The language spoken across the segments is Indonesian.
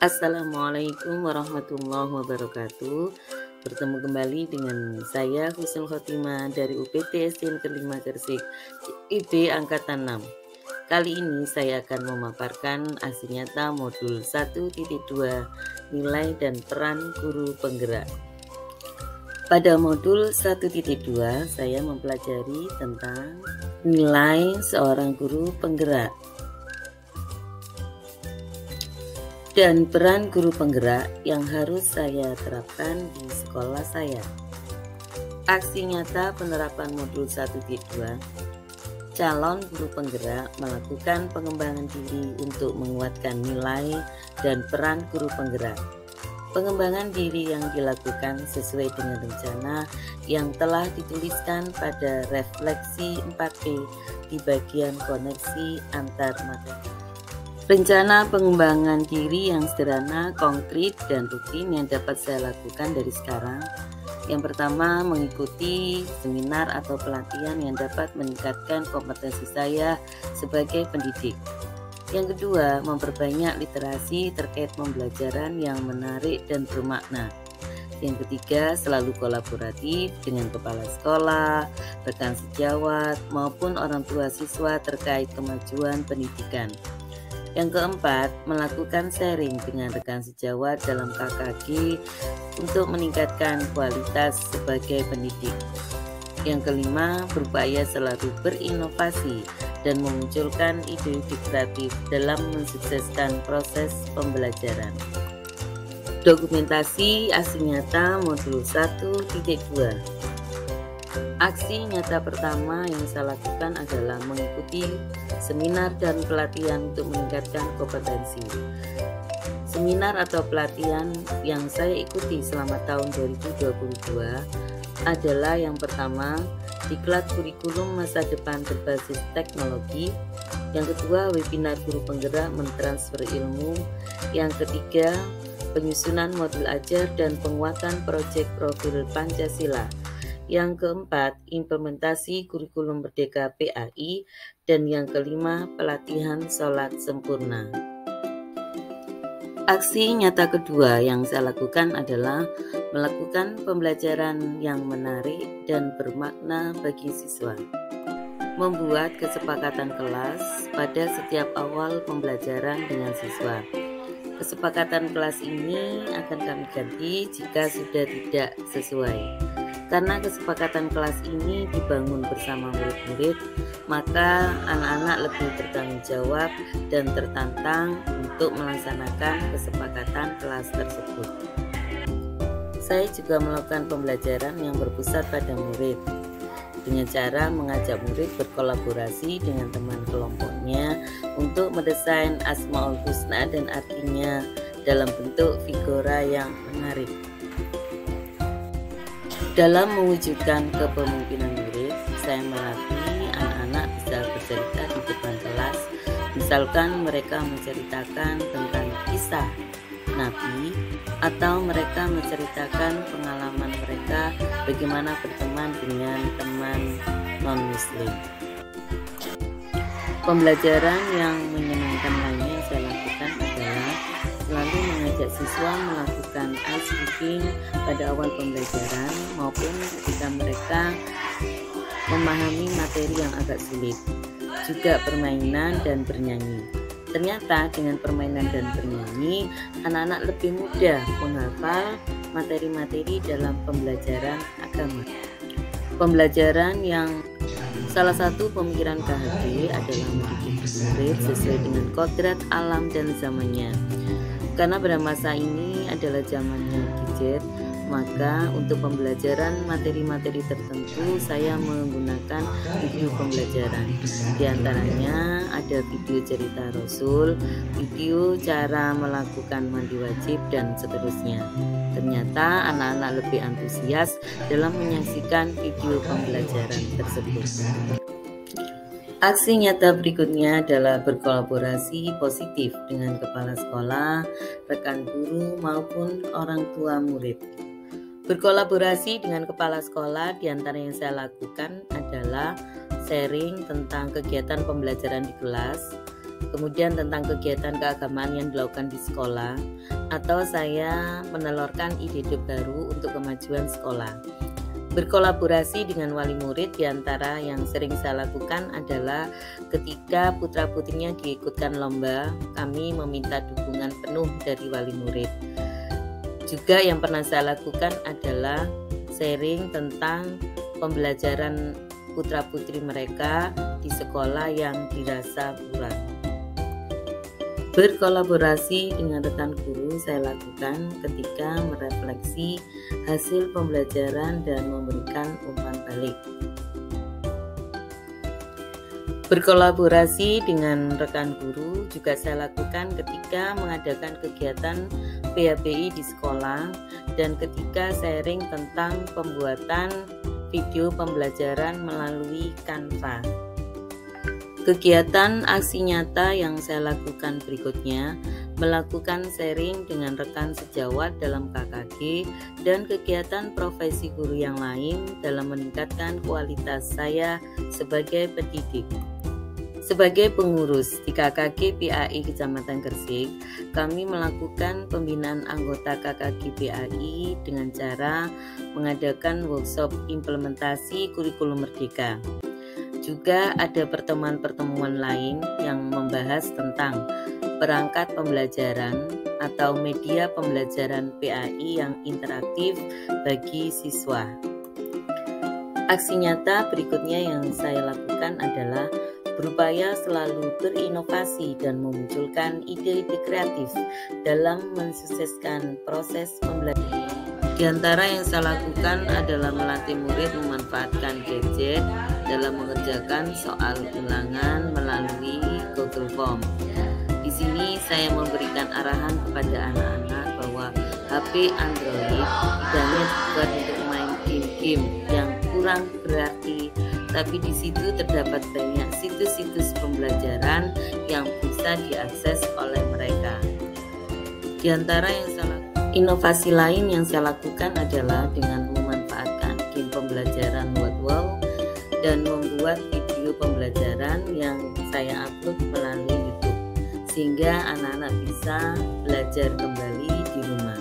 Assalamualaikum warahmatullahi wabarakatuh. Bertemu kembali dengan saya Husnul Khotimah dari UPT SD Negeri 5 Gresik, IB Angkatan 6. Kali ini saya akan memaparkan aksi nyata modul 1.2 nilai dan peran guru penggerak. Pada modul 1.2 saya mempelajari tentang nilai seorang guru penggerak dan peran guru penggerak yang harus saya terapkan di sekolah saya. Aksi nyata penerapan modul 1.2, calon guru penggerak melakukan pengembangan diri untuk menguatkan nilai dan peran guru penggerak. Pengembangan diri yang dilakukan sesuai dengan rencana yang telah dituliskan pada refleksi 4P di bagian koneksi antar materi. Rencana pengembangan diri yang sederhana, konkret, dan rutin yang dapat saya lakukan dari sekarang. Yang pertama, mengikuti seminar atau pelatihan yang dapat meningkatkan kompetensi saya sebagai pendidik. Yang kedua, memperbanyak literasi terkait pembelajaran yang menarik dan bermakna. Yang ketiga, selalu kolaboratif dengan kepala sekolah, rekan sejawat, maupun orang tua siswa terkait kemajuan pendidikan. Yang keempat, melakukan sharing dengan rekan sejawat dalam KKG untuk meningkatkan kualitas sebagai pendidik. Yang kelima, berupaya selalu berinovasi dan memunculkan ide-ide kreatif dalam mensukseskan proses pembelajaran. Dokumentasi aksi nyata modul 1.2. Aksi nyata pertama yang saya lakukan adalah mengikuti seminar dan pelatihan untuk meningkatkan kompetensi. Seminar atau pelatihan yang saya ikuti selama tahun 2022 adalah yang pertama, diklat kurikulum masa depan berbasis teknologi. Yang kedua, webinar guru penggerak mentransfer ilmu. Yang ketiga, penyusunan modul ajar dan penguatan proyek profil Pancasila. Yang keempat, implementasi kurikulum Merdeka PAI, dan yang kelima, pelatihan sholat sempurna. Aksi nyata kedua yang saya lakukan adalah melakukan pembelajaran yang menarik dan bermakna bagi siswa. Membuat kesepakatan kelas pada setiap awal pembelajaran dengan siswa. Kesepakatan kelas ini akan kami ganti jika sudah tidak sesuai. Karena kesepakatan kelas ini dibangun bersama murid-murid, maka anak-anak lebih bertanggung jawab dan tertantang untuk melaksanakan kesepakatan kelas tersebut. Saya juga melakukan pembelajaran yang berpusat pada murid, dengan cara mengajak murid berkolaborasi dengan teman kelompoknya untuk mendesain Asmaul Husna dan artinya dalam bentuk figura yang menarik. Dalam mewujudkan kepemimpinan murid, saya melatih anak-anak bisa bercerita di depan kelas. Misalkan mereka menceritakan tentang kisah Nabi, atau mereka menceritakan pengalaman mereka bagaimana berteman dengan teman non-muslim. Pembelajaran yang menyenangkan lainnya yang saya lakukan adalah selalu mengajak siswa melakukan ice breaking pada awal pembelajaran maupun ketika mereka memahami materi yang agak sulit. Juga permainan dan bernyanyi. Ternyata dengan permainan dan bernyanyi, anak-anak lebih mudah menghafal materi-materi dalam pembelajaran agama. Pembelajaran yang salah satu pemikiran KHD adalah mendidik murid sesuai dengan kodrat alam dan zamannya. Karena pada masa ini adalah zamannya gadget, maka untuk pembelajaran materi-materi tertentu saya menggunakan video pembelajaran. Di antaranya ada video cerita Rasul, video cara melakukan mandi wajib, dan seterusnya. Ternyata anak-anak lebih antusias dalam menyaksikan video pembelajaran tersebut. Aksi nyata berikutnya adalah berkolaborasi positif dengan kepala sekolah, rekan guru, maupun orang tua murid. Berkolaborasi dengan kepala sekolah di antara yang saya lakukan adalah sharing tentang kegiatan pembelajaran di kelas, kemudian tentang kegiatan keagamaan yang dilakukan di sekolah, atau saya menelurkan ide-ide baru untuk kemajuan sekolah. Berkolaborasi dengan wali murid, diantara yang sering saya lakukan adalah ketika putra-putrinya diikutkan lomba, kami meminta dukungan penuh dari wali murid. Juga yang pernah saya lakukan adalah sharing tentang pembelajaran putra-putri mereka di sekolah yang dirasa kurang. Berkolaborasi dengan rekan guru saya lakukan ketika merefleksi hasil pembelajaran dan memberikan umpan balik. Berkolaborasi dengan rekan guru juga saya lakukan ketika mengadakan kegiatan PABI di sekolah dan ketika sharing tentang pembuatan video pembelajaran melalui Canva. Kegiatan aksi nyata yang saya lakukan berikutnya, melakukan sharing dengan rekan sejawat dalam KKG dan kegiatan profesi guru yang lain dalam meningkatkan kualitas saya sebagai pendidik. Sebagai pengurus di KKG PAI Kecamatan Gresik, kami melakukan pembinaan anggota KKG PAI dengan cara mengadakan workshop implementasi kurikulum Merdeka. Juga ada pertemuan-pertemuan lain yang membahas tentang perangkat pembelajaran atau media pembelajaran PAI yang interaktif bagi siswa. Aksi nyata berikutnya yang saya lakukan adalah berupaya selalu berinovasi dan memunculkan ide-ide kreatif dalam mensukseskan proses pembelajaran. Di antara yang saya lakukan adalah melatih murid memanfaatkan gadget dalam mengerjakan soal ulangan melalui Google Form. Di sini saya memberikan arahan kepada anak-anak bahwa HP Android tidak bukan untuk main game-game yang kurang berarti, tapi di situ terdapat banyak situs-situs pembelajaran yang bisa diakses oleh mereka. Di antara yang inovasi lain yang saya lakukan adalah dengan memanfaatkan game pembelajaran WordWall dan membuat video pembelajaran yang saya upload melalui YouTube sehingga anak-anak bisa belajar kembali di rumah.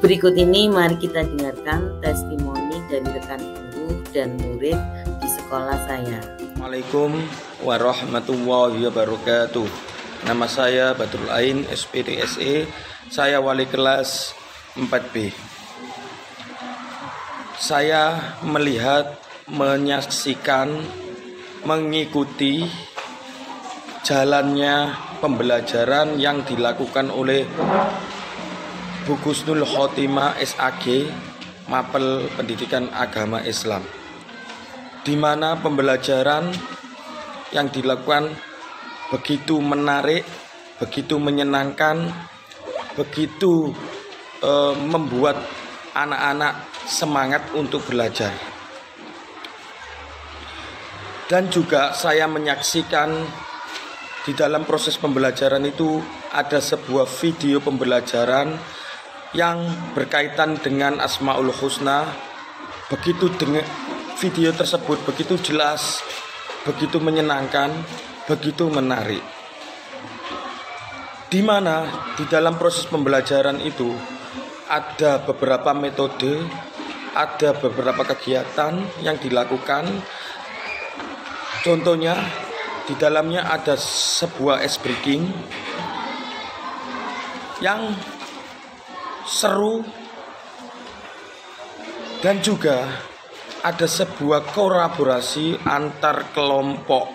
Berikut ini mari kita dengarkan testimoni dari rekan guru dan murid di sekolah saya. Assalamualaikum warahmatullahi wabarakatuh. Nama saya Badrul Ain, SPD SE. Saya wali kelas 4B. Saya melihat, menyaksikan, mengikuti jalannya pembelajaran yang dilakukan oleh Bu Husnul Khotimah SAG, Mapel Pendidikan Agama Islam, di mana pembelajaran yang dilakukan begitu menarik, begitu menyenangkan, begitu membuat anak-anak semangat untuk belajar. Dan juga saya menyaksikan di dalam proses pembelajaran itu ada sebuah video pembelajaran yang berkaitan dengan Asmaul Husna. Begitu dengan video tersebut begitu jelas, begitu menyenangkan, begitu menarik. Di mana di dalam proses pembelajaran itu ada beberapa metode, ada beberapa kegiatan yang dilakukan. Contohnya di dalamnya ada sebuah ice breaking yang seru dan juga ada sebuah kolaborasi antar kelompok,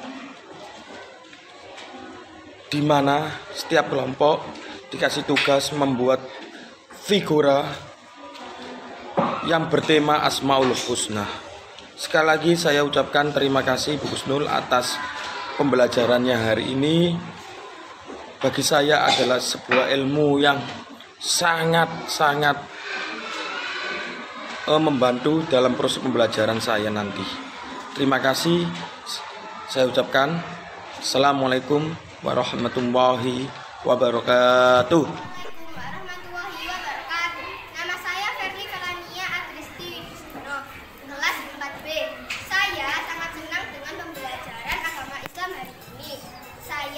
di mana setiap kelompok dikasih tugas membuat figura yang bertema Asmaul Husna. Sekali lagi saya ucapkan terima kasih Bu Husnul atas pembelajarannya hari ini. Bagi saya adalah sebuah ilmu yang sangat-sangat membantu dalam proses pembelajaran saya nanti. Terima kasih. Saya ucapkan Assalamualaikum warahmatullahi wabarakatuh. Warahmatullahi wabarakatuh. Nama saya Ferli Kalania Adristi Wisnu, kelas 4B. Saya sangat senang dengan pembelajaran agama Islam hari ini. Saya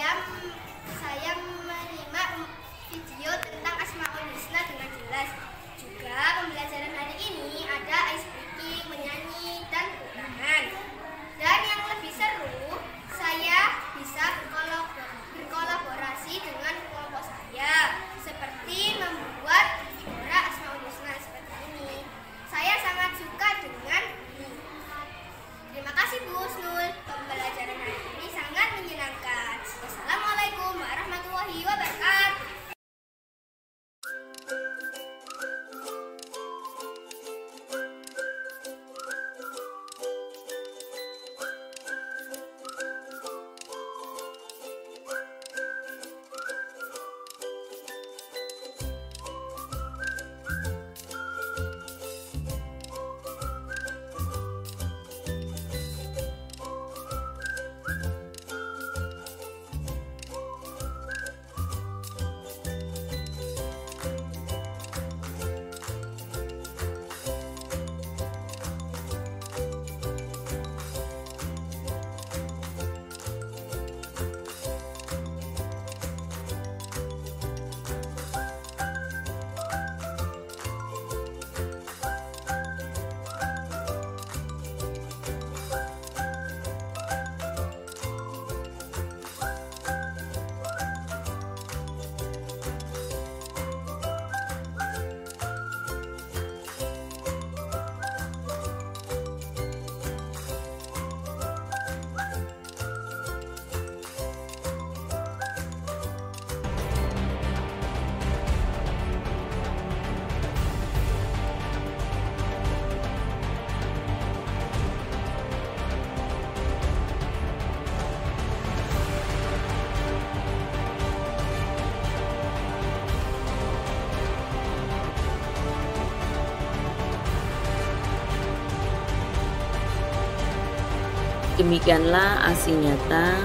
Demikianlah aksi nyata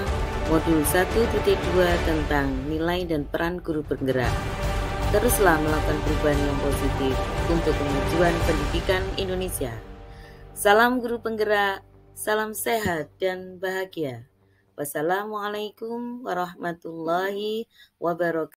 modul 1.2 tentang nilai dan peran guru penggerak. Teruslah melakukan perubahan yang positif untuk kemajuan pendidikan Indonesia. Salam guru penggerak, salam sehat dan bahagia. Wassalamualaikum warahmatullahi wabarakatuh.